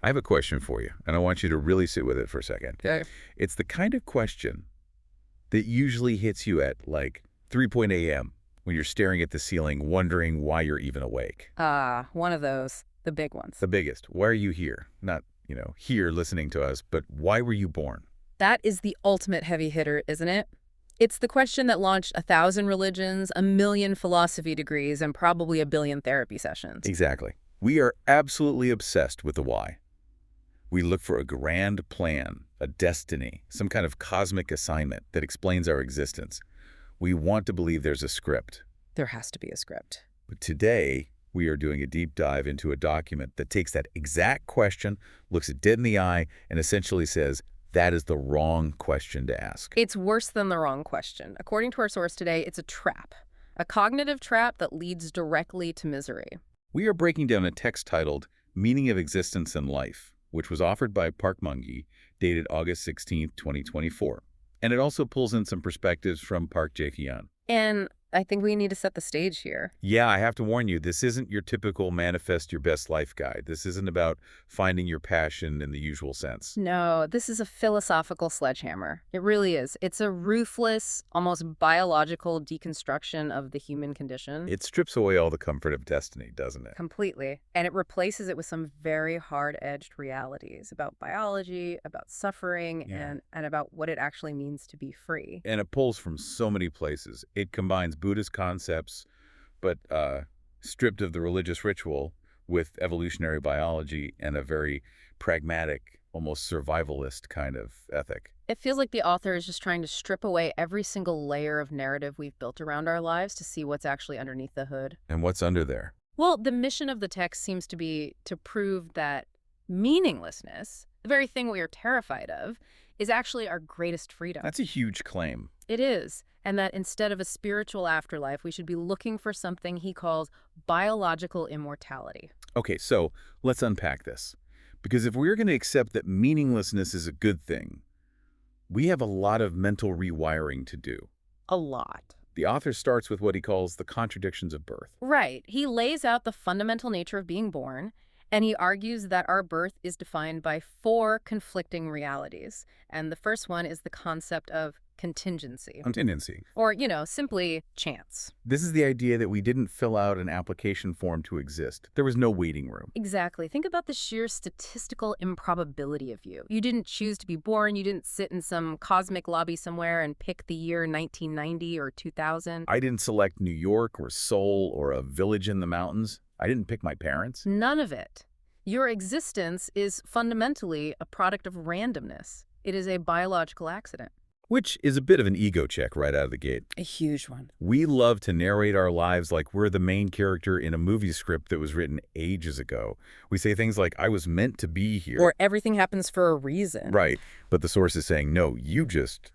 I have a question for you, and I want you to really sit with it for a second. Okay. It's the kind of question that usually hits you at, like, 3 a.m. when you're staring at the ceiling, wondering why you're even awake. One of those. The big ones. The biggest. Why are you here? Not, here listening to us, but why were you born? That is the ultimate heavy hitter, isn't it? It's the question that launched 1,000 religions, 1,000,000 philosophy degrees, and probably 1 billion therapy sessions. Exactly. We are absolutely obsessed with the why. We look for a grand plan, a destiny, some kind of cosmic assignment that explains our existence. We want to believe there's a script. There has to be a script. But today, we are doing a deep dive into a document that takes that exact question, looks it dead in the eye, and essentially says, that is the wrong question to ask. It's worse than the wrong question. According to our source today, it's a trap. A cognitive trap that leads directly to misery. We are breaking down a text titled Meaning of Existence and Life, which was offered by Park Mungi, dated August 16, 2024. And it also pulls in some perspectives from Park Jae-hyun. And I think we need to set the stage here. Yeah, I have to warn you, this isn't your typical manifest your best life guide. This isn't about finding your passion in the usual sense. No, this is a philosophical sledgehammer. It really is. It's a ruthless, almost biological deconstruction of the human condition. It strips away all the comfort of destiny, doesn't it? Completely. And it replaces it with some very hard-edged realities about biology, about suffering, Yeah. and about what it actually means to be free. And it pulls from so many places. It combines Buddhist concepts, but stripped of the religious ritual, with evolutionary biology and a very pragmatic, almost survivalist kind of ethic. It feels like the author is just trying to strip away every single layer of narrative we've built around our lives to see what's actually underneath the hood. And what's under there? Well, the mission of the text seems to be to prove that meaninglessness, the very thing we are terrified of, is actually our greatest freedom. That's a huge claim. It is. And that instead of a spiritual afterlife, we should be looking for something he calls biological immortality. Okay, so let's unpack this. Because if we're going to accept that meaninglessness is a good thing, we have a lot of mental rewiring to do. A lot. The author starts with what he calls the contradictions of birth. Right. He lays out the fundamental nature of being born, and he argues that our birth is defined by 4 conflicting realities. And the first one is the concept of contingency. Contingency. Or, simply chance. This is the idea that we didn't fill out an application form to exist. There was no waiting room. Exactly. Think about the sheer statistical improbability of you. You didn't choose to be born. You didn't sit in some cosmic lobby somewhere and pick the year 1990 or 2000. I didn't select New York or Seoul or a village in the mountains. I didn't pick my parents. None of it. Your existence is fundamentally a product of randomness. It is a biological accident. Which is a bit of an ego check right out of the gate. A huge one. We love to narrate our lives like we're the main character in a movie script that was written ages ago. We say things like, I was meant to be here. Or everything happens for a reason. Right. But the source is saying, no, you just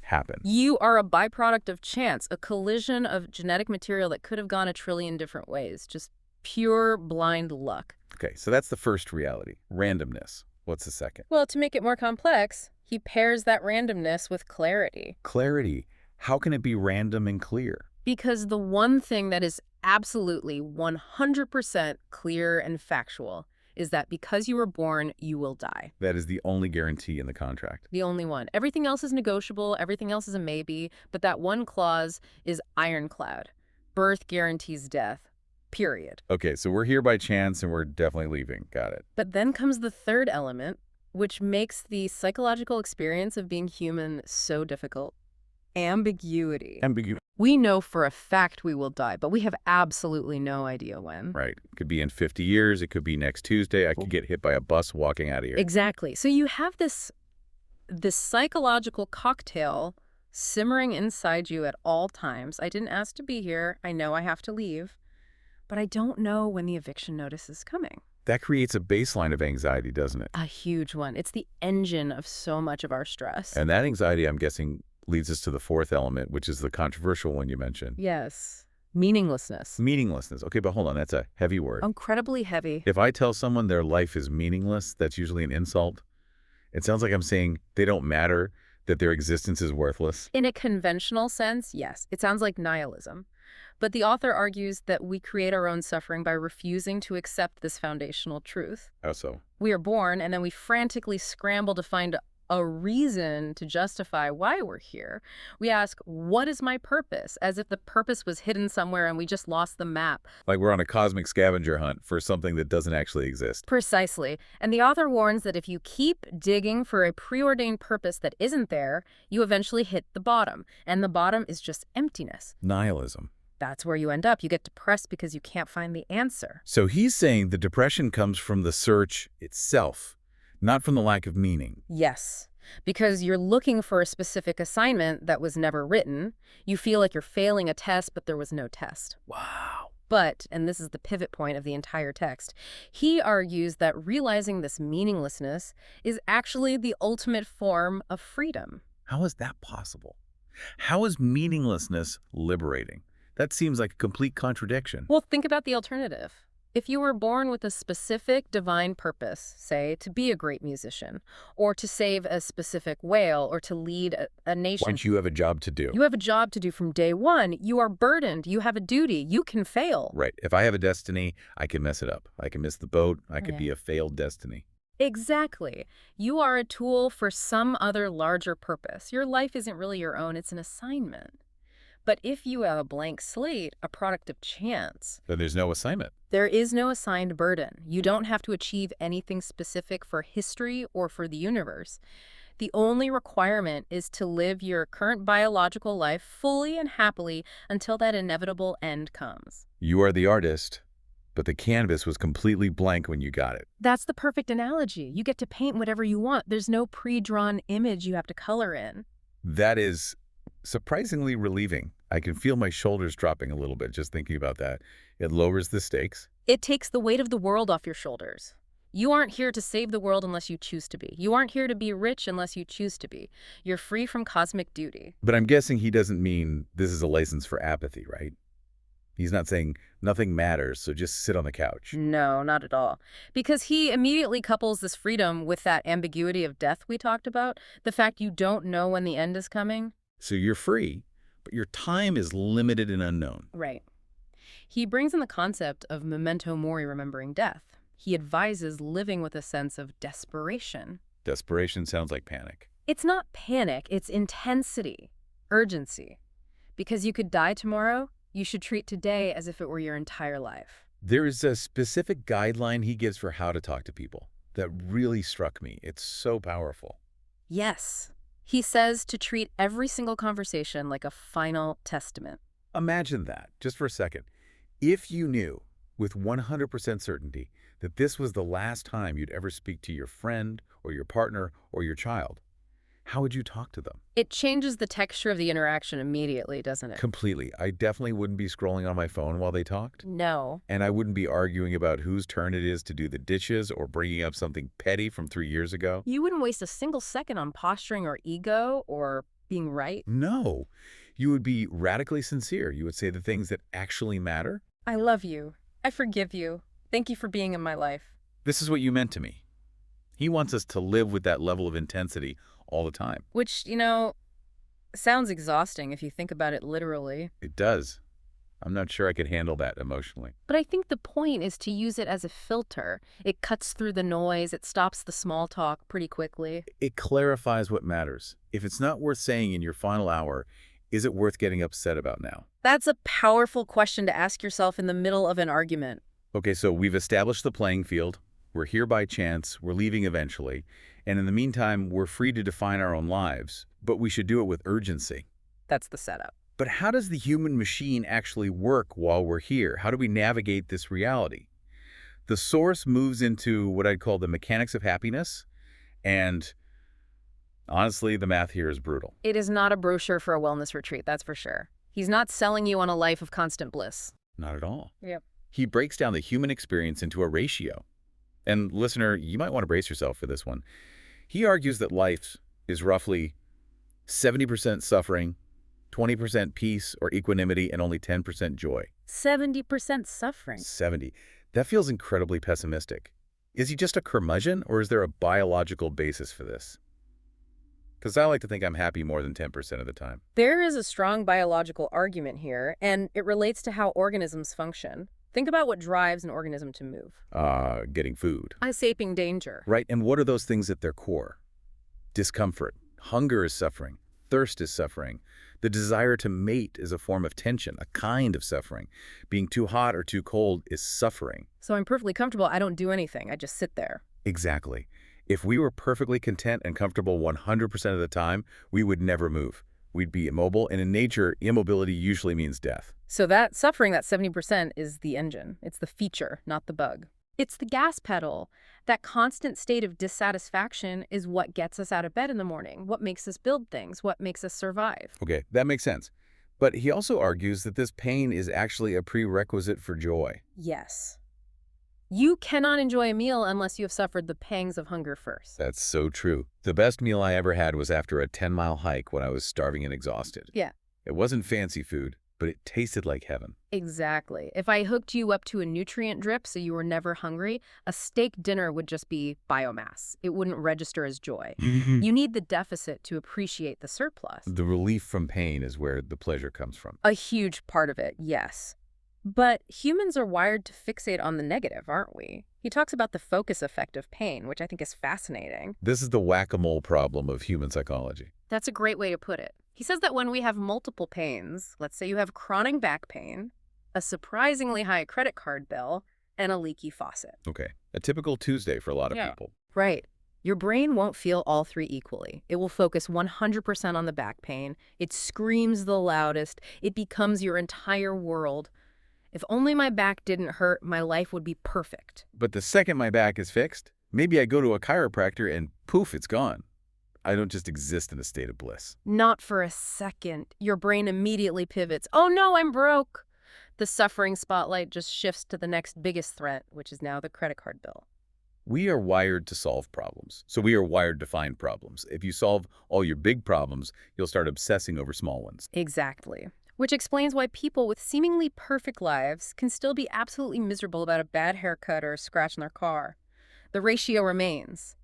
happen. You are a byproduct of chance, a collision of genetic material that could have gone a trillion different ways. Just pure blind luck. Okay, so that's the first reality, randomness. What's the second? Well, to make it more complex, he pairs that randomness with clarity. Clarity. How can it be random and clear? Because the one thing that is absolutely 100% clear and factual is that because you were born, you will die. That is the only guarantee in the contract. The only one. Everything else is negotiable, everything else is a maybe, but that one clause is ironclad. Birth guarantees death. Period. Okay, so we're here by chance and we're definitely leaving. Got it. But then comes the third element, which makes the psychological experience of being human so difficult. Ambiguity. We know for a fact we will die, but we have absolutely no idea when. Right. It could be in 50 years. It could be next Tuesday. I could get hit by a bus walking out of here. Exactly. So you have this psychological cocktail simmering inside you at all times. I didn't ask to be here. I know I have to leave. But I don't know when the eviction notice is coming. That creates a baseline of anxiety, doesn't it? A huge one. It's the engine of so much of our stress. And that anxiety, I'm guessing, leads us to the fourth element, which is the controversial one you mentioned. Yes. Meaninglessness. Meaninglessness. Okay, but hold on. That's a heavy word. Incredibly heavy. If I tell someone their life is meaningless, that's usually an insult. It sounds like I'm saying they don't matter, that their existence is worthless. In a conventional sense, yes. It sounds like nihilism. But the author argues that we create our own suffering by refusing to accept this foundational truth. How so? We are born, and then we frantically scramble to find a reason to justify why we're here. We ask, what is my purpose? As if the purpose was hidden somewhere and we just lost the map. Like we're on a cosmic scavenger hunt for something that doesn't actually exist. Precisely. And the author warns that if you keep digging for a preordained purpose that isn't there, you eventually hit the bottom. And the bottom is just emptiness. Nihilism. That's where you end up. You get depressed because you can't find the answer. So he's saying the depression comes from the search itself, not from the lack of meaning. Yes, because you're looking for a specific assignment that was never written. You feel like you're failing a test, but there was no test. Wow. But, and this is the pivot point of the entire text, he argues that realizing this meaninglessness is actually the ultimate form of freedom. How is that possible? How is meaninglessness liberating? That seems like a complete contradiction. Well, think about the alternative. If you were born with a specific divine purpose, say, to be a great musician, or to save a specific whale, or to lead a nation. Once you have a job to do. You have a job to do from day one. You are burdened. You have a duty. You can fail. Right. If I have a destiny, I can mess it up. I can miss the boat. I could be a failed destiny. Exactly. You are a tool for some other larger purpose. Your life isn't really your own. It's an assignment. But if you have a blank slate, a product of chance, Then there's no assignment. there is no assigned burden. You don't have to achieve anything specific for history or for the universe. The only requirement is to live your current biological life fully and happily until that inevitable end comes. You are the artist, but the canvas was completely blank when you got it. That's the perfect analogy. You get to paint whatever you want. There's no pre-drawn image you have to color in. That is surprisingly relieving. I can feel my shoulders dropping a little bit just thinking about that. It lowers the stakes. It takes the weight of the world off your shoulders. You aren't here to save the world unless you choose to be. You aren't here to be rich unless you choose to be. You're free from cosmic duty. But I'm guessing he doesn't mean this is a license for apathy, right? He's not saying nothing matters, so just sit on the couch. No, not at all. Because he immediately couples this freedom with that ambiguity of death we talked about, the fact you don't know when the end is coming. So you're free, but your time is limited and unknown. Right. He brings in the concept of memento mori, remembering death. He advises living with a sense of desperation. Desperation sounds like panic. It's not panic, it's intensity, urgency. Because you could die tomorrow, you should treat today as if it were your entire life. There is a specific guideline he gives for how to talk to people that really struck me. It's so powerful. Yes. He says to treat every single conversation like a final testament. Imagine that, just for a second. If you knew with 100% certainty that this was the last time you'd ever speak to your friend or your partner or your child, how would you talk to them? It changes the texture of the interaction immediately, doesn't it? Completely. I definitely wouldn't be scrolling on my phone while they talked. No. And I wouldn't be arguing about whose turn it is to do the dishes or bringing up something petty from 3 years ago. You wouldn't waste a single second on posturing or ego or being right. No. You would be radically sincere. You would say the things that actually matter. I love you. I forgive you. Thank you for being in my life. This is what you meant to me. He wants us to live with that level of intensity all the time. Which, sounds exhausting if you think about it literally. It does. I'm not sure I could handle that emotionally. But I think the point is to use it as a filter. It cuts through the noise. It stops the small talk pretty quickly. It clarifies what matters. If it's not worth saying in your final hour, is it worth getting upset about now? That's a powerful question to ask yourself in the middle of an argument. Okay, so we've established the playing field. We're here by chance. We're leaving eventually. And in the meantime, we're free to define our own lives, but we should do it with urgency. That's the setup. But how does the human machine actually work while we're here? How do we navigate this reality? The source moves into what I'd call the mechanics of happiness, and honestly, the math here is brutal. It is not a brochure for a wellness retreat, that's for sure. He's not selling you on a life of constant bliss. Not at all. Yep. He breaks down the human experience into a ratio. And listener, you might want to brace yourself for this one. He argues that life is roughly 70% suffering, 20% peace or equanimity, and only 10% joy. 70% suffering. 70. That feels incredibly pessimistic. Is he just a curmudgeon, or is there a biological basis for this? Because I like to think I'm happy more than 10% of the time. There is a strong biological argument here, and it relates to how organisms function. Think about what drives an organism to move. Getting food. Escaping danger. Right, and what are those things at their core? Discomfort. Hunger is suffering. Thirst is suffering. The desire to mate is a form of tension, a kind of suffering. Being too hot or too cold is suffering. So I'm perfectly comfortable. I don't do anything. I just sit there. Exactly. If we were perfectly content and comfortable 100% of the time, we would never move. We'd be immobile, and in nature, immobility usually means death. So that suffering, that 70%, is the engine. It's the feature, not the bug. It's the gas pedal. That constant state of dissatisfaction is what gets us out of bed in the morning, what makes us build things, what makes us survive. Okay, that makes sense. But he also argues that this pain is actually a prerequisite for joy. Yes. You cannot enjoy a meal unless you have suffered the pangs of hunger first. That's so true. The best meal I ever had was after a 10-mile hike when I was starving and exhausted. Yeah. It wasn't fancy food, but it tasted like heaven. Exactly. If I hooked you up to a nutrient drip so you were never hungry, a steak dinner would just be biomass. It wouldn't register as joy. You need the deficit to appreciate the surplus. The relief from pain is where the pleasure comes from. A huge part of it, yes. But humans are wired to fixate on the negative, aren't we? He talks about the focus effect of pain, which I think is fascinating. This is the whack-a-mole problem of human psychology. That's a great way to put it. He says that when we have multiple pains, let's say you have chronic back pain, a surprisingly high credit card bill, and a leaky faucet. Okay, a typical Tuesday for a lot of people. Right. Your brain won't feel all three equally. It will focus 100% on the back pain. It screams the loudest. It becomes your entire world. If only my back didn't hurt, my life would be perfect. But the second my back is fixed, maybe I go to a chiropractor and poof, it's gone. I don't just exist in a state of bliss. Not for a second. Your brain immediately pivots. Oh no, I'm broke. The suffering spotlight just shifts to the next biggest threat, which is now the credit card bill. We are wired to solve problems, so we are wired to find problems. If you solve all your big problems, you'll start obsessing over small ones. Exactly. Which explains why people with seemingly perfect lives can still be absolutely miserable about a bad haircut or a scratch in their car. The ratio remains.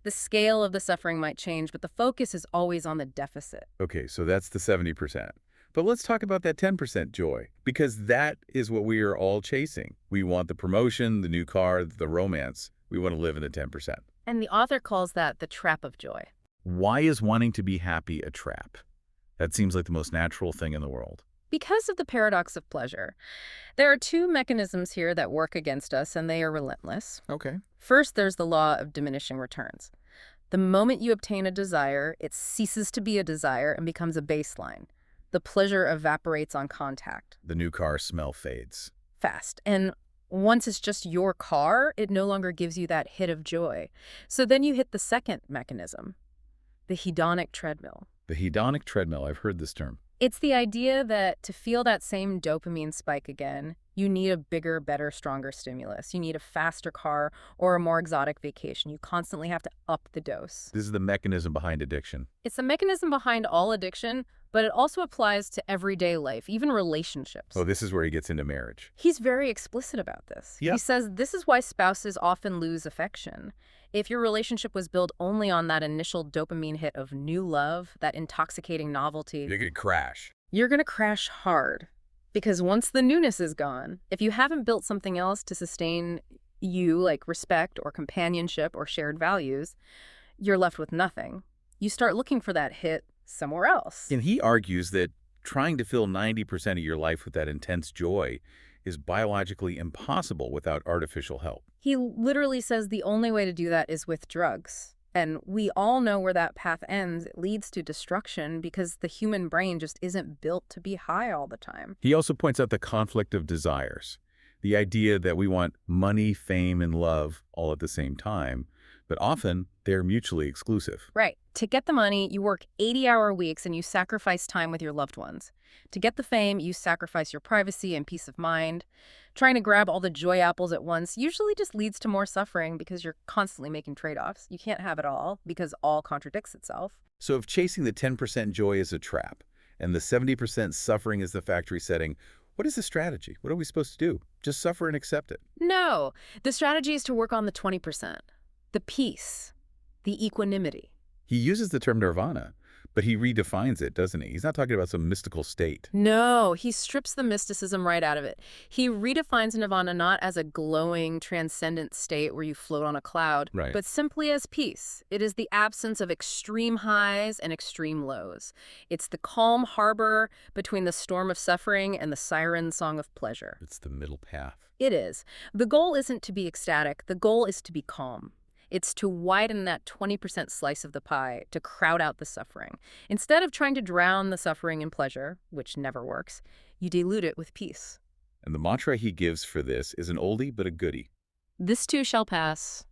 The scale of the suffering might change, but the focus is always on the deficit. Okay, so that's the 70%. But let's talk about that 10% joy, because that is what we are all chasing. We want the promotion, the new car, the romance. We want to live in the 10%. And the author calls that the trap of joy. Why is wanting to be happy a trap? That seems like the most natural thing in the world. Because of the paradox of pleasure. There are two mechanisms here that work against us, and they are relentless. Okay. First, there's the law of diminishing returns. The moment you obtain a desire, it ceases to be a desire and becomes a baseline. The pleasure evaporates on contact. The new car smell fades. Fast. And once it's just your car, it no longer gives you that hit of joy. So then you hit the second mechanism, the hedonic treadmill. The hedonic treadmill, I've heard this term. It's the idea that to feel that same dopamine spike again, you need a bigger, better, stronger stimulus. You need a faster car or a more exotic vacation. You constantly have to up the dose. This is the mechanism behind addiction. It's the mechanism behind all addiction, but it also applies to everyday life, even relationships. Oh, this is where he gets into marriage. He's very explicit about this. Yeah. He says this is why spouses often lose affection. If your relationship was built only on that initial dopamine hit of new love, that intoxicating novelty, You're going to crash. you're going to crash hard. Because once the newness is gone, if you haven't built something else to sustain you, like respect or companionship or shared values, you're left with nothing. You start looking for that hit somewhere else. And he argues that trying to fill 90% of your life with that intense joy is biologically impossible without artificial help. He literally says the only way to do that is with drugs. And we all know where that path ends. It leads to destruction because the human brain just isn't built to be high all the time. He also points out the conflict of desires, the idea that we want money, fame, and love all at the same time, but often they're mutually exclusive. Right. To get the money, you work 80-hour weeks and you sacrifice time with your loved ones. To get the fame, you sacrifice your privacy and peace of mind. Trying to grab all the joy apples at once usually just leads to more suffering because you're constantly making trade-offs. You can't have it all because all contradicts itself. So if chasing the 10% joy is a trap and the 70% suffering is the factory setting, what is the strategy? What are we supposed to do? Just suffer and accept it? No. The strategy is to work on the 20%. The peace. The equanimity. He uses the term nirvana, but he redefines it, doesn't he? He's not talking about some mystical state. No, he strips the mysticism right out of it. He redefines nirvana not as a glowing, transcendent state where you float on a cloud, Right. but simply as peace. It is the absence of extreme highs and extreme lows. It's the calm harbor between the storm of suffering and the siren song of pleasure. It's the middle path. It is. The goal isn't to be ecstatic. The goal is to be calm. It's to widen that 20% slice of the pie, to crowd out the suffering. Instead of trying to drown the suffering in pleasure, which never works, you dilute it with peace. And the mantra he gives for this is an oldie but a goodie. This too shall pass.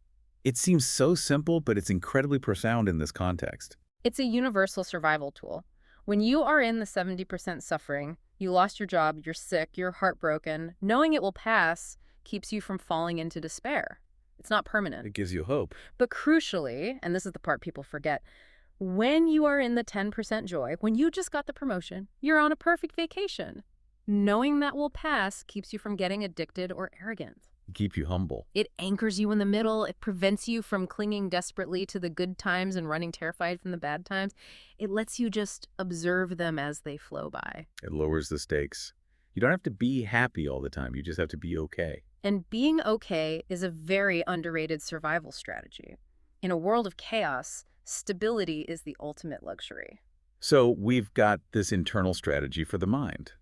It seems so simple, but it's incredibly profound in this context. It's a universal survival tool. When you are in the 70% suffering, you lost your job, you're sick, you're heartbroken, knowing it will pass keeps you from falling into despair. It's not permanent. It gives you hope. But crucially, and this is the part people forget, when you are in the 10% joy, when you just got the promotion, you're on a perfect vacation. Knowing that will pass keeps you from getting addicted or arrogant. Keep you humble. It anchors you in the middle. It prevents you from clinging desperately to the good times and running terrified from the bad times. It lets you just observe them as they flow by. It lowers the stakes. You don't have to be happy all the time. You just have to be okay. And being okay is a very underrated survival strategy. In a world of chaos, stability is the ultimate luxury. So we've got this internal strategy for the mind.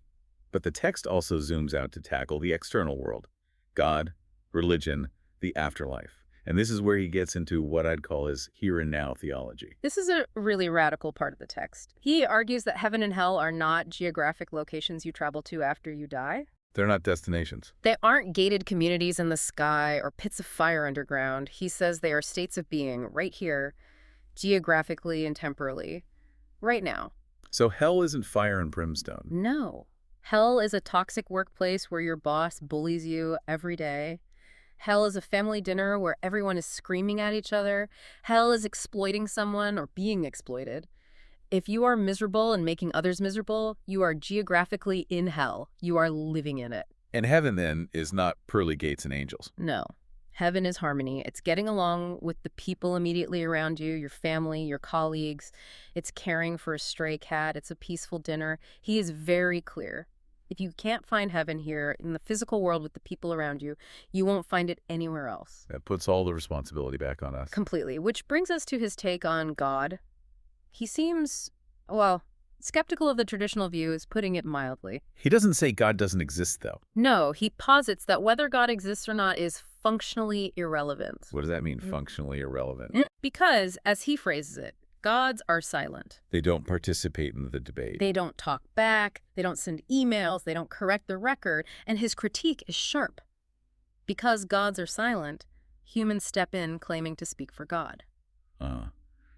But the text also zooms out to tackle the external world. God, religion, the afterlife. And this is where he gets into what I'd call his here and now theology. This is a really radical part of the text. He argues that heaven and hell are not geographic locations you travel to after you die. They're not destinations. They aren't gated communities in the sky or pits of fire underground. He says they are states of being right here, geographically and temporally, right now. So hell isn't fire and brimstone. No. Hell is a toxic workplace where your boss bullies you every day. Hell is a family dinner where everyone is screaming at each other. Hell is exploiting someone or being exploited. If you are miserable and making others miserable, you are geographically in hell. You are living in it. And heaven, then, is not pearly gates and angels. No. Heaven is harmony. It's getting along with the people immediately around you, your family, your colleagues. It's caring for a stray cat. It's a peaceful dinner. He is very clear. If you can't find heaven here in the physical world with the people around you, you won't find it anywhere else. That puts all the responsibility back on us. Completely. Which brings us to his take on God. He seems, well, skeptical of the traditional view is putting it mildly. He doesn't say God doesn't exist, though. No, he posits that whether God exists or not is functionally irrelevant. What does that mean, functionally irrelevant? Because, as he phrases it, gods are silent. They don't participate in the debate. They don't talk back, they don't send emails, they don't correct the record, and his critique is sharp. Because gods are silent, humans step in claiming to speak for God.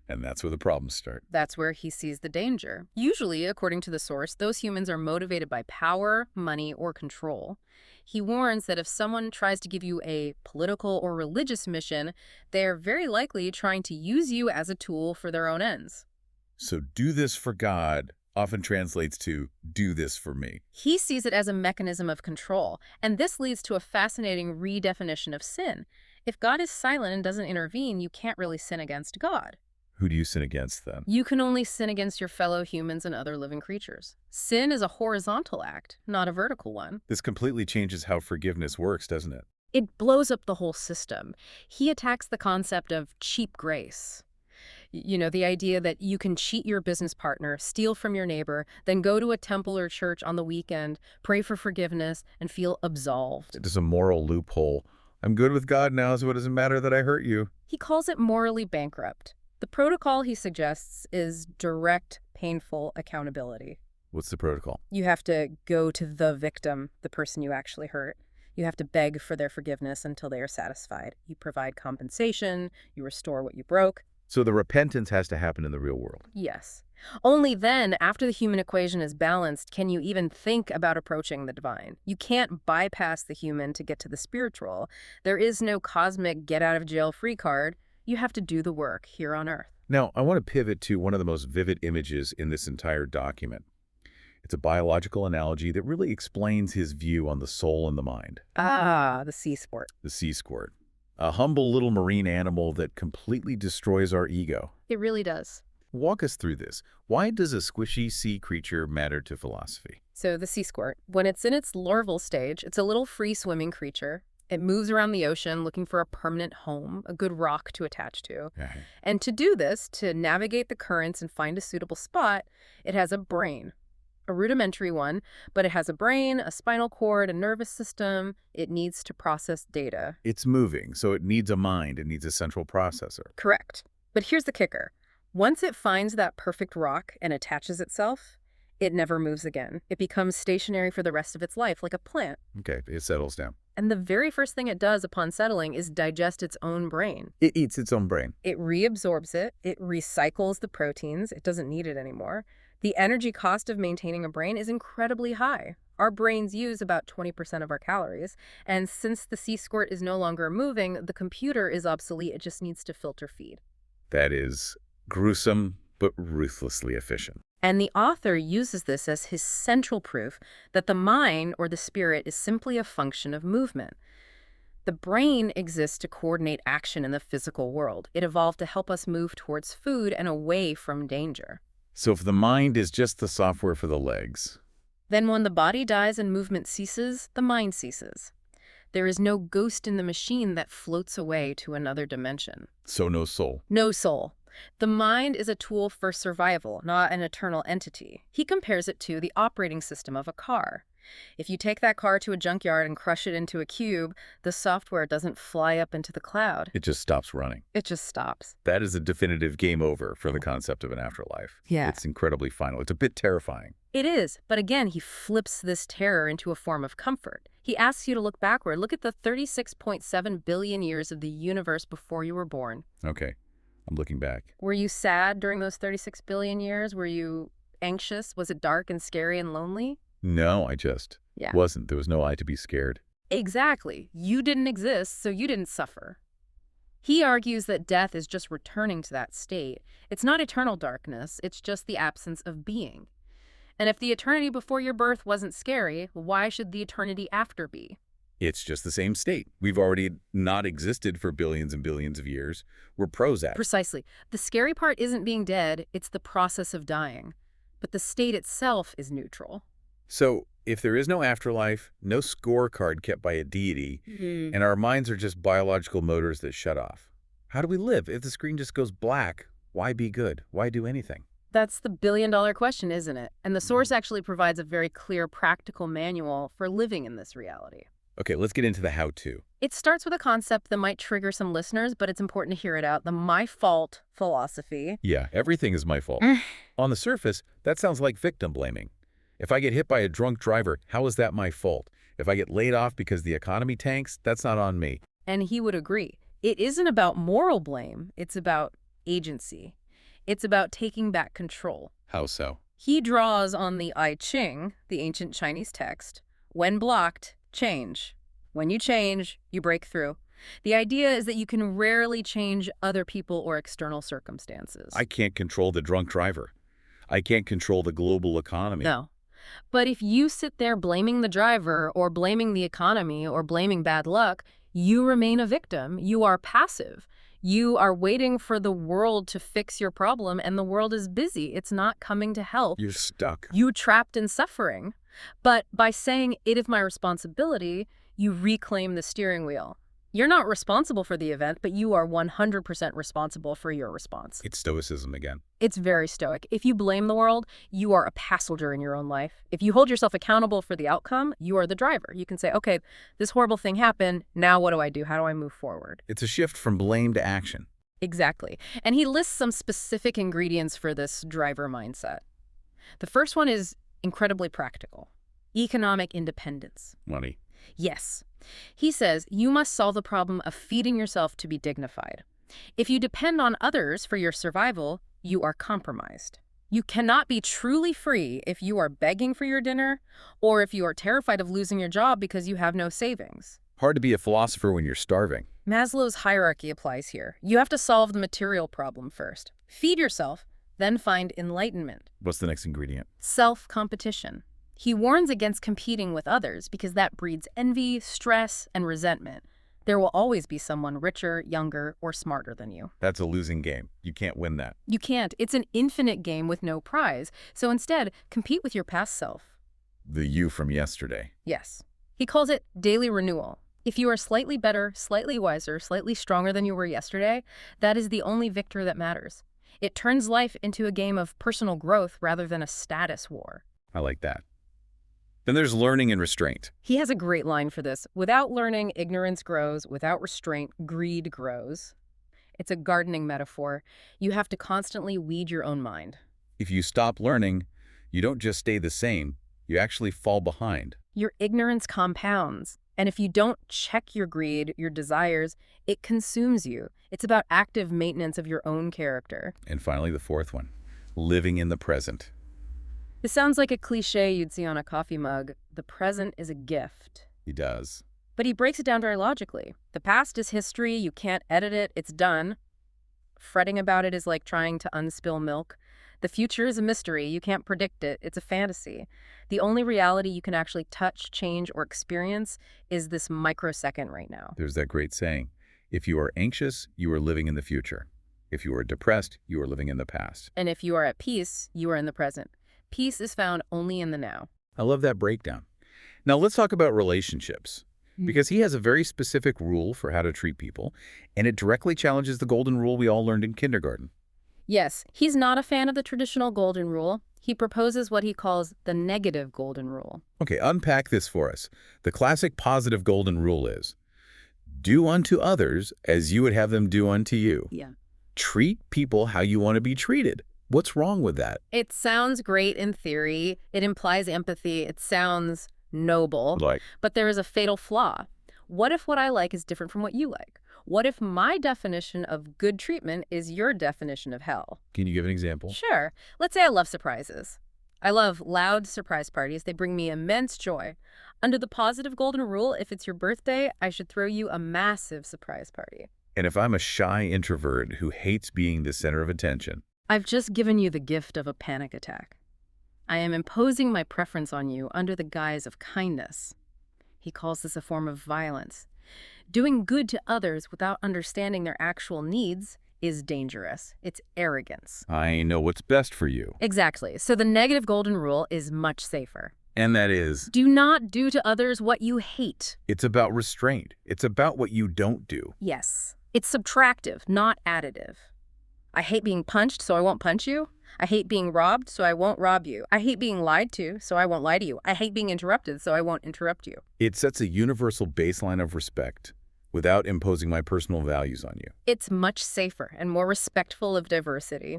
And that's where the problems start. That's where he sees the danger. Usually, according to the source, those humans are motivated by power, money, or control. He warns that if someone tries to give you a political or religious mission, they are very likely trying to use you as a tool for their own ends. So do this for God often translates to do this for me. He sees it as a mechanism of control, and this leads to a fascinating redefinition of sin. If God is silent and doesn't intervene, you can't really sin against God. Who do you sin against, then? You can only sin against your fellow humans and other living creatures. Sin is a horizontal act, not a vertical one. This completely changes how forgiveness works, doesn't it? It blows up the whole system. He attacks the concept of cheap grace. You know, the idea that you can cheat your business partner, steal from your neighbor, then go to a temple or church on the weekend, pray for forgiveness, and feel absolved. It is a moral loophole. I'm good with God now, so it doesn't matter that I hurt you. He calls it morally bankrupt. The protocol he suggests is direct, painful accountability. What's the protocol? You have to go to the victim, the person you actually hurt. You have to beg for their forgiveness until they are satisfied. You provide compensation, you restore what you broke. So the repentance has to happen in the real world. Yes. Only then, after the human equation is balanced, can you even think about approaching the divine. You can't bypass the human to get to the spiritual. There is no cosmic get-out-of-jail-free card. You have to do the work here on Earth. Now, I want to pivot to one of the most vivid images in this entire document. It's a biological analogy that really explains his view on the soul and the mind. The sea sport. The sea squirt. A humble little marine animal that completely destroys our ego. It really does. Walk us through this. Why does a squishy sea creature matter to philosophy? So the sea squirt, when it's in its larval stage, it's a little free-swimming creature. It moves around the ocean looking for a permanent home, a good rock to attach to. Okay. And to do this, to navigate the currents and find a suitable spot, it has a brain. A rudimentary one, but it has a brain, a spinal cord, a nervous system. It needs to process data. It's moving, so it needs a mind. It needs a central processor. Correct. But here's the kicker. Once it finds that perfect rock and attaches itself, it never moves again. It becomes stationary for the rest of its life, like a plant. Okay, it settles down. And the very first thing it does upon settling is digest its own brain. It eats its own brain. It reabsorbs it. It recycles the proteins. It doesn't need it anymore. The energy cost of maintaining a brain is incredibly high. Our brains use about 20% of our calories. And since the sea squirt is no longer moving, the computer is obsolete. It just needs to filter feed. That is gruesome, but ruthlessly efficient. And the author uses this as his central proof that the mind or the spirit is simply a function of movement. The brain exists to coordinate action in the physical world. It evolved to help us move towards food and away from danger. So if the mind is just the software for the legs, Then when the body dies and movement ceases, the mind ceases. There is no ghost in the machine that floats away to another dimension. so no soul. No soul. The mind is a tool for survival, not an eternal entity. He compares it to the operating system of a car. If you take that car to a junkyard and crush it into a cube, the software doesn't fly up into the cloud. It just stops running. It just stops. That is a definitive game over for the concept of an afterlife. Yeah. It's incredibly final. It's a bit terrifying. It is, but again, he flips this terror into a form of comfort. He asks you to look backward. Look at the 36.7 billion years of the universe before you were born. Okay, I'm looking back. Were you sad during those 36 billion years? Were you anxious? Was it dark and scary and lonely? No, I just Yeah. wasn't. There was no I to be scared. Exactly. You didn't exist, so you didn't suffer. He argues that death is just returning to that state. It's not eternal darkness, it's just the absence of being. And if the eternity before your birth wasn't scary, why should the eternity after be? It's just the same state. We've already not existed for billions and billions of years. We're Prozac. Precisely. The scary part isn't being dead, it's the process of dying. But the state itself is neutral. So if there is no afterlife, no scorecard kept by a deity, and our minds are just biological motors that shut off, how do we live? If the screen just goes black, why be good? Why do anything? That's the billion-dollar question, isn't it? And the source actually provides a very clear, practical manual for living in this reality. Okay, let's get into the how-to. It starts with a concept that might trigger some listeners, but it's important to hear it out. The my fault philosophy. Yeah, everything is my fault. On the surface, that sounds like victim blaming. If I get hit by a drunk driver, how is that my fault? If I get laid off because the economy tanks, that's not on me. And he would agree. It isn't about moral blame. It's about agency. It's about taking back control. How so? He draws on the I Ching, the ancient Chinese text. When blocked, change. When you change, you break through. The idea is that you can rarely change other people or external circumstances. I can't control the drunk driver. I can't control the global economy. No. But if you sit there blaming the driver or blaming the economy or blaming bad luck, you remain a victim. You are passive. You are waiting for the world to fix your problem, and the world is busy. It's not coming to help. You're stuck. You trapped in suffering. But by saying it is my responsibility, you reclaim the steering wheel. You're not responsible for the event, but you are 100% responsible for your response. It's stoicism again. It's very stoic. If you blame the world, you are a passenger in your own life. If you hold yourself accountable for the outcome, you are the driver. You can say, okay, this horrible thing happened. Now what do I do? How do I move forward? It's a shift from blame to action. Exactly. And he lists some specific ingredients for this driver mindset. The first one is incredibly practical. Economic independence. Money. Yes. He says you must solve the problem of feeding yourself to be dignified. If you depend on others for your survival, you are compromised. You cannot be truly free if you are begging for your dinner or if you are terrified of losing your job because you have no savings. Hard to be a philosopher when you're starving. Maslow's hierarchy applies here. You have to solve the material problem first. Feed yourself, then find enlightenment. What's the next ingredient? Self-competition. He warns against competing with others because that breeds envy, stress, and resentment. There will always be someone richer, younger, or smarter than you. That's a losing game. You can't win that. You can't. It's an infinite game with no prize. So instead, compete with your past self. The you from yesterday. Yes. He calls it daily renewal. If you are slightly better, slightly wiser, slightly stronger than you were yesterday, that is the only victor that matters. It turns life into a game of personal growth rather than a status war. I like that. Then there's learning and restraint. He has a great line for this. Without learning, ignorance grows. Without restraint, greed grows. It's a gardening metaphor. You have to constantly weed your own mind. If you stop learning, you don't just stay the same, you actually fall behind. Your ignorance compounds. And if you don't check your greed, your desires, it consumes you. It's about active maintenance of your own character. And finally, the fourth one, living in the present. This sounds like a cliche you'd see on a coffee mug. The present is a gift. He does. But he breaks it down very logically. The past is history. You can't edit it. It's done. Fretting about it is like trying to unspill milk. The future is a mystery. You can't predict it. It's a fantasy. The only reality you can actually touch, change, or experience is this microsecond right now. There's that great saying, if you are anxious, you are living in the future. If you are depressed, you are living in the past. And if you are at peace, you are in the present. Peace is found only in the now. I love that breakdown. Now let's talk about relationships, because he has a very specific rule for how to treat people, and it directly challenges the golden rule we all learned in kindergarten. Yes, he's not a fan of the traditional golden rule. He proposes what he calls the negative golden rule. Okay, unpack this for us. The classic positive golden rule is, do unto others as you would have them do unto you. Yeah. Treat people how you want to be treated. What's wrong with that? It sounds great in theory. It implies empathy. It sounds noble. But there is a fatal flaw. What if what I like is different from what you like? What if my definition of good treatment is your definition of hell? Can you give an example? Sure. Let's say I love surprises. I love loud surprise parties. They bring me immense joy. Under the positive golden rule, if it's your birthday, I should throw you a massive surprise party. And if I'm a shy introvert who hates being the center of attention? I've just given you the gift of a panic attack. I am imposing my preference on you under the guise of kindness. He calls this a form of violence. Doing good to others without understanding their actual needs is dangerous. It's arrogance. I know what's best for you. Exactly. So the negative golden rule is much safer. And that is? Do not do to others what you hate. It's about restraint. It's about what you don't do. Yes. It's subtractive, not additive. I hate being punched, so I won't punch you. I hate being robbed, so I won't rob you. I hate being lied to, so I won't lie to you. I hate being interrupted, so I won't interrupt you. It sets a universal baseline of respect without imposing my personal values on you. It's much safer and more respectful of diversity.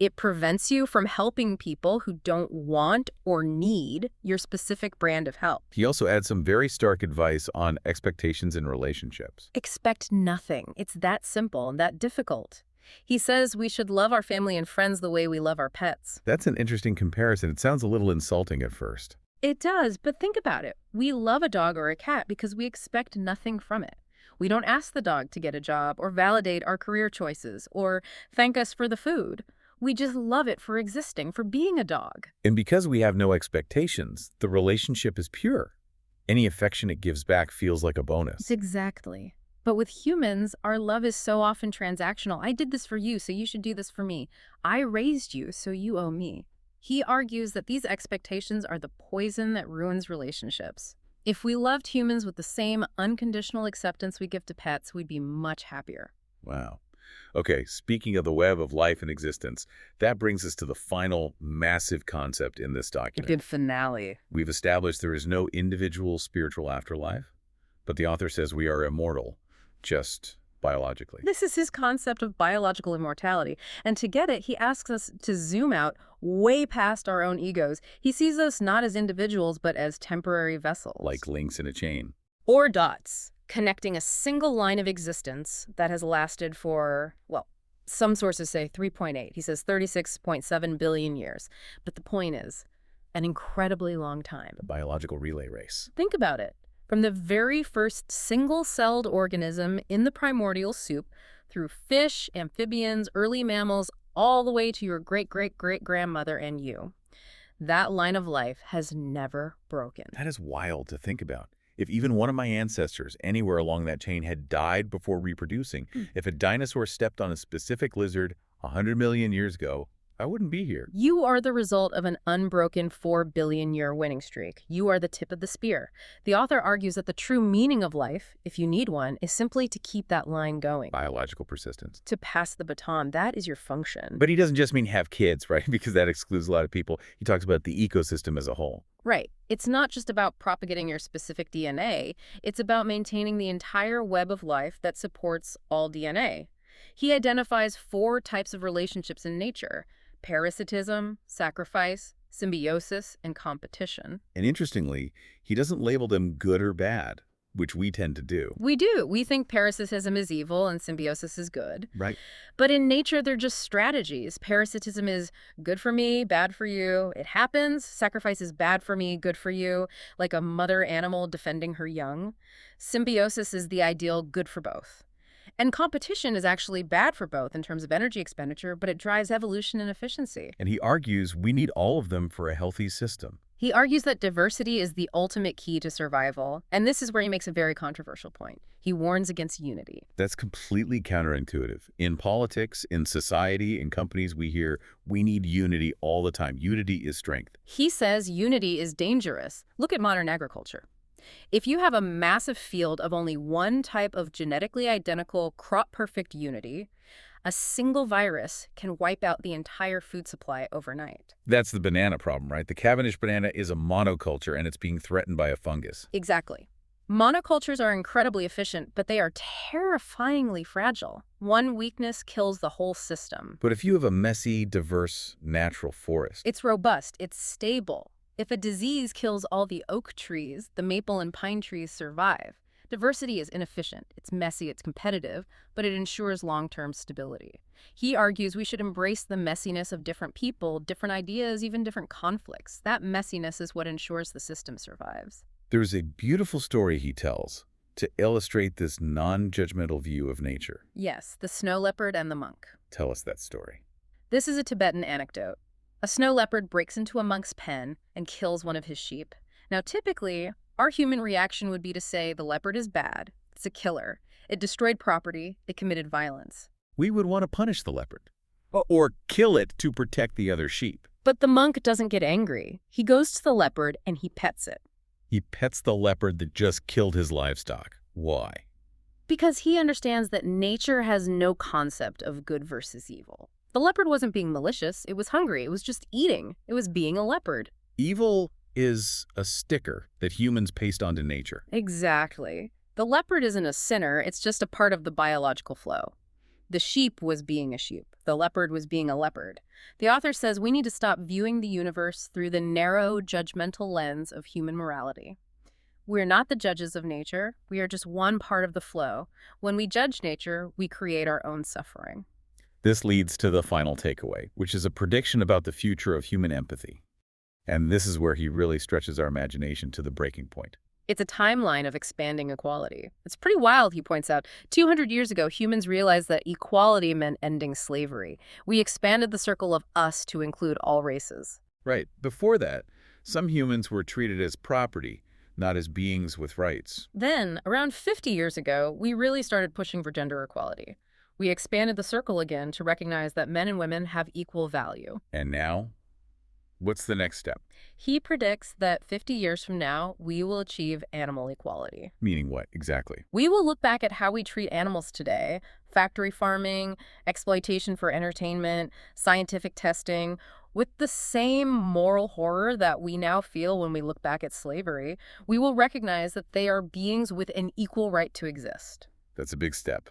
It prevents you from helping people who don't want or need your specific brand of help. He also adds some very stark advice on expectations in relationships. Expect nothing. It's that simple and that difficult. He says we should love our family and friends the way we love our pets. That's an interesting comparison. It sounds a little insulting at first. It does, but think about it. We love a dog or a cat because we expect nothing from it. We don't ask the dog to get a job or validate our career choices or thank us for the food. We just love it for existing, for being a dog. And because we have no expectations, the relationship is pure. Any affection it gives back feels like a bonus. Exactly. But with humans, our love is so often transactional. I did this for you, so you should do this for me. I raised you, so you owe me. He argues that these expectations are the poison that ruins relationships. If we loved humans with the same unconditional acceptance we give to pets, we'd be much happier. Wow. Okay, speaking of the web of life and existence, that brings us to the final massive concept in this document. Good finale. We've established there is no individual spiritual afterlife, but the author says we are immortal, just biologically. This is his concept of biological immortality. And to get it, he asks us to zoom out way past our own egos. He sees us not as individuals, but as temporary vessels. Like links in a chain. Or dots, connecting a single line of existence that has lasted for, well, some sources say 3.8. He says 36.7 billion years. But the point is, an incredibly long time. The biological relay race. Think about it. From the very first single-celled organism in the primordial soup, through fish, amphibians, early mammals, all the way to your great-great-great-grandmother and you. That line of life has never broken. That is wild to think about. If even one of my ancestors anywhere along that chain had died before reproducing, if a dinosaur stepped on a specific lizard 100 million years ago, I wouldn't be here. You are the result of an unbroken 4 billion-year winning streak. You are the tip of the spear. The author argues that the true meaning of life, if you need one, is simply to keep that line going. Biological persistence. To pass the baton, that is your function. But he doesn't just mean have kids, right? Because that excludes a lot of people. He talks about the ecosystem as a whole. Right. It's not just about propagating your specific DNA. It's about maintaining the entire web of life that supports all DNA. He identifies 4 types of relationships in nature: parasitism, sacrifice, symbiosis, and competition. And interestingly, he doesn't label them good or bad, which we tend to do. We do. We think parasitism is evil and symbiosis is good. Right. But in nature, they're just strategies. Parasitism is good for me, bad for you. It happens. Sacrifice is bad for me, good for you, like a mother animal defending her young. Symbiosis is the ideal, good for both. And competition is actually bad for both in terms of energy expenditure, but it drives evolution and efficiency. And he argues we need all of them for a healthy system. He argues that diversity is the ultimate key to survival, and this is where he makes a very controversial point. He warns against unity. That's completely counterintuitive. In politics, in society, in companies, we hear we need unity all the time. Unity is strength. He says unity is dangerous. Look at modern agriculture. If you have a massive field of only one type of genetically identical crop-perfect unity, a single virus can wipe out the entire food supply overnight. That's the banana problem, right? The Cavendish banana is a monoculture and it's being threatened by a fungus. Exactly. Monocultures are incredibly efficient, but they are terrifyingly fragile. One weakness kills the whole system. But if you have a messy, diverse, natural forest, It's robust, it's stable. If a disease kills all the oak trees, the maple and pine trees survive. Diversity is inefficient, it's messy, it's competitive, but it ensures long-term stability. He argues we should embrace the messiness of different people, different ideas, even different conflicts. That messiness is what ensures the system survives. there's a beautiful story he tells to illustrate this non-judgmental view of nature. Yes, the snow leopard and the monk. Tell us that story. This is a Tibetan anecdote. A snow leopard breaks into a monk's pen and kills one of his sheep. Now, typically, our human reaction would be to say the leopard is bad, it's a killer, it destroyed property, it committed violence. We would want to punish the leopard. Or kill it to protect the other sheep. But the monk doesn't get angry. He goes to the leopard and he pets it. He pets the leopard that just killed his livestock. Why? Because he understands that nature has no concept of good versus evil. The leopard wasn't being malicious, it was hungry, it was just eating, it was being a leopard. Evil is a sticker that humans paste onto nature. Exactly. The leopard isn't a sinner, it's just a part of the biological flow. The sheep was being a sheep. The leopard was being a leopard. The author says we need to stop viewing the universe through the narrow, judgmental lens of human morality. We're not the judges of nature. We are just one part of the flow. When we judge nature, we create our own suffering. This leads to the final takeaway, which is a prediction about the future of human empathy. And this is where he really stretches our imagination to the breaking point. It's a timeline of expanding equality. It's pretty wild, he points out. 200 years ago, humans realized that equality meant ending slavery. We expanded the circle of us to include all races. Right. Before that, some humans were treated as property, not as beings with rights. Then, around 50 years ago, we really started pushing for gender equality. We expanded the circle again to recognize that men and women have equal value. And now, what's the next step? He predicts that 50 years from now, we will achieve animal equality. Meaning what, exactly? We will look back at how we treat animals today: factory farming, exploitation for entertainment, scientific testing, with the same moral horror that we now feel when we look back at slavery. We will recognize that they are beings with an equal right to exist. That's a big step.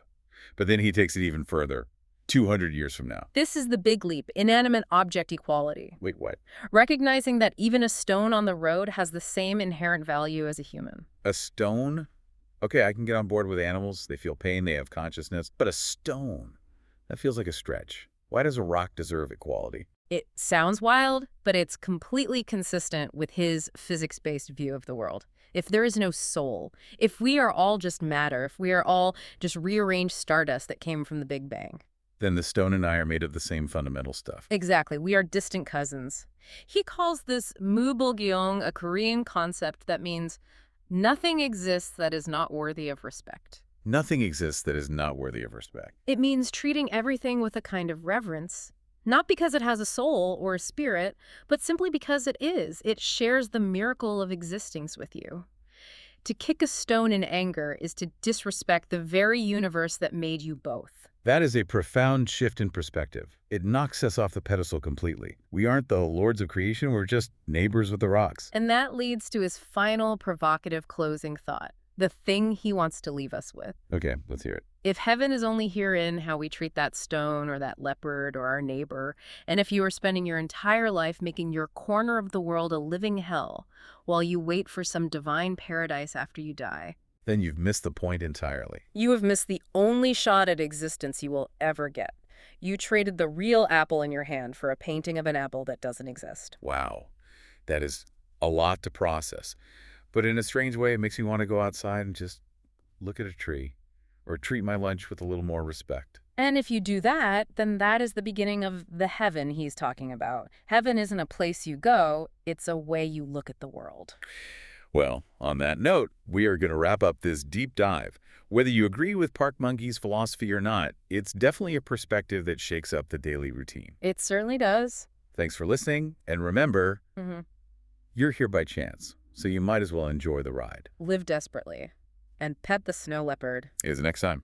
But then he takes it even further. 200 years from now. This is the big leap: inanimate object equality. Wait, what? Recognizing that even a stone on the road has the same inherent value as a human. A stone? Okay, I can get on board with animals. They feel pain, they have consciousness. But a stone? That feels like a stretch. Why does a rock deserve equality? It sounds wild, but it's completely consistent with his physics-based view of the world. If there is no soul, if we are all just matter, if we are all just rearranged stardust that came from the Big Bang, then the stone and I are made of the same fundamental stuff. exactly, we are distant cousins. He calls this Mubulgyeong a Korean concept that means Nothing exists that is not worthy of respect. Nothing exists that is not worthy of respect. It means treating everything with a kind of reverence, not because it has a soul or a spirit, but simply because it is. It shares the miracle of existence with you. To kick a stone in anger is to disrespect the very universe that made you both. That is a profound shift in perspective. It knocks us off the pedestal completely. We aren't the lords of creation, we're just neighbors with the rocks. And that leads to his final provocative closing thought, the thing he wants to leave us with. Okay, let's hear it. If heaven is only herein how we treat that stone or that leopard or our neighbor, and if you are spending your entire life making your corner of the world a living hell while you wait for some divine paradise after you die, Then you've missed the point entirely. you have missed the only shot at existence you will ever get. You traded the real apple in your hand for a painting of an apple that doesn't exist. Wow, that is a lot to process. But in a strange way, it makes me want to go outside and just look at a tree or treat my lunch with a little more respect. And if you do that, then that is the beginning of the heaven he's talking about. Heaven isn't a place you go, it's a way you look at the world. Well, on that note, we are going to wrap up this deep dive. Whether you agree with Park Monkey's philosophy or not, it's definitely a perspective that shakes up the daily routine. It certainly does. Thanks for listening, and remember, Mm-hmm. you're here by chance, so you might as well enjoy the ride. Live desperately. And pet the snow leopard. See you next time.